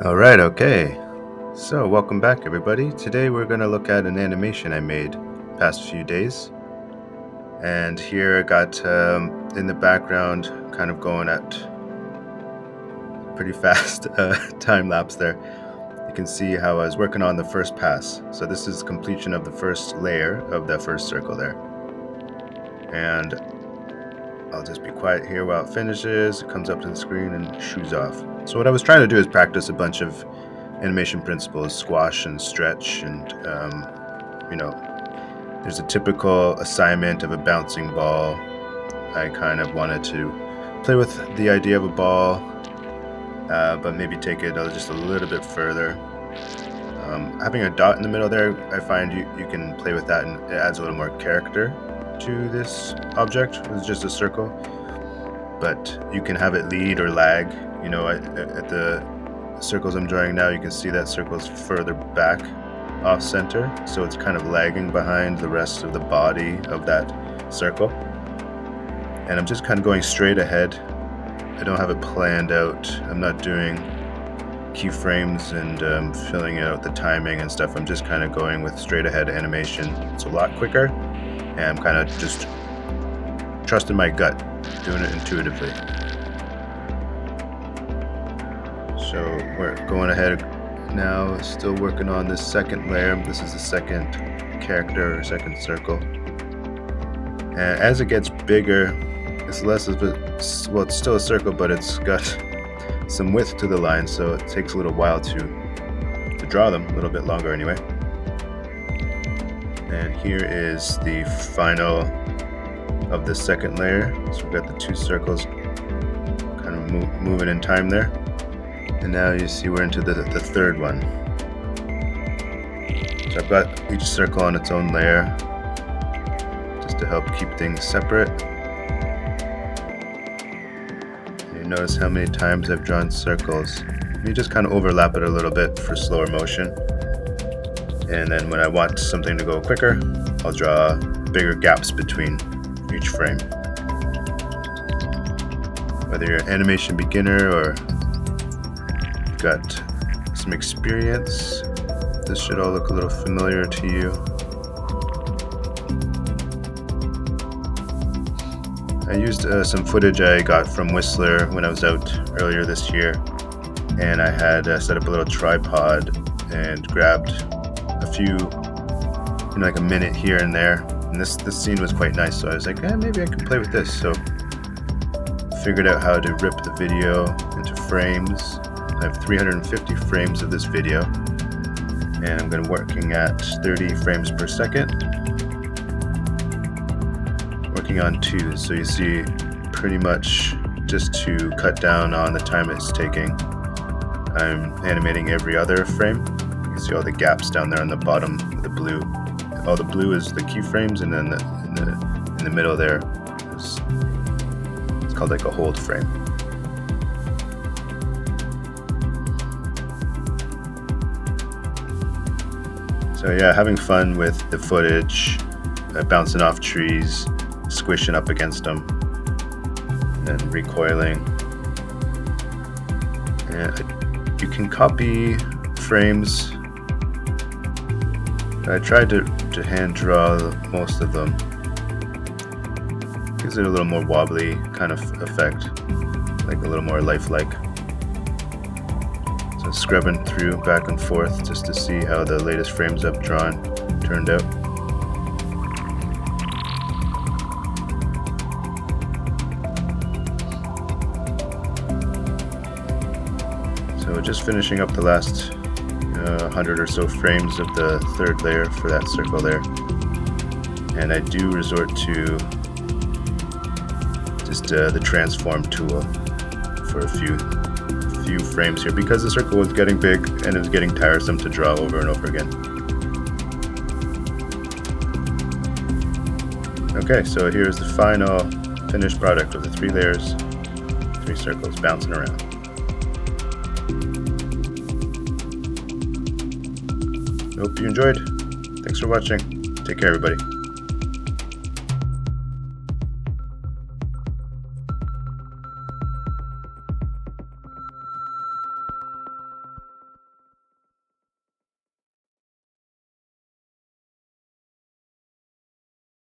All right, okay. So, welcome back, everybody. Today we're going to look at an animation I made past few days. And here I got in the background, kind of going at pretty fast time lapse there. You can see how I was working on the first pass. So this is completion of the first layer of that first circle there. And I'll just be quiet here while it finishes. It comes up to the screen and shoots off. So what I was trying to do is practice a bunch of animation principles, squash and stretch, and there's a typical assignment of a bouncing ball. I kind of wanted to play with the idea of a ball, but maybe take it just a little bit further. Having a dot in the middle there, I find you can play with that, and it adds a little more character to this object. It's just a circle, but you can have it lead or lag. At the circles I'm drawing now, you can see that circle's further back off center, so it's kind of lagging behind the rest of the body of that circle. And I'm just kind of going straight ahead. I don't have it planned out. I'm not doing keyframes and filling out the timing and stuff. I'm just kind of going with straight ahead animation. It's a lot quicker, and I'm kind of just trusting my gut, doing it intuitively. So we're going ahead now, still working on this second layer. This is the second character or second circle. And as it gets bigger, it's less of it's still a circle, but it's got some width to the line, so it takes a little while to draw them, a little bit longer anyway. And here is the final of the second layer. So we've got the two circles kind of moving in time there. And now you see we're into the third one. So I've got each circle on its own layer, just to help keep things separate. And you notice how many times I've drawn circles. You just kind of overlap it a little bit for slower motion. And then when I want something to go quicker, I'll draw bigger gaps between each frame. Whether you're an animation beginner or got some experience, this should all look a little familiar to you. I used some footage I got from Whistler when I was out earlier this year, and I had set up a little tripod and grabbed a few, like a minute here and there, and this scene was quite nice, so I was like, maybe I can play with this. So figured out how to rip the video into frames. I have 350 frames of this video, and I'm going to be working at 30 frames per second, working on 2, so you see pretty much just to cut down on the time it's taking, I'm animating every other frame. You can see all the gaps down there on the bottom with the blue. All the blue is the keyframes, and then in the middle there is, it's called like a hold frame. So yeah, having fun with the footage, bouncing off trees, squishing up against them, and recoiling. And you can copy frames. I tried to hand draw most of them. Gives it a little more wobbly kind of effect, like a little more lifelike. So scrubbing through back and forth just to see how the latest frames I've drawn turned out. So just finishing up the last 100 or so frames of the third layer for that circle there. And I do resort to just the transform tool for a few frames here, because the circle was getting big and it was getting tiresome to draw over and over again. Okay, so here's the final finished product of the 3 layers, 3 circles bouncing around. Hope you enjoyed. Thanks for watching. Take care, everybody.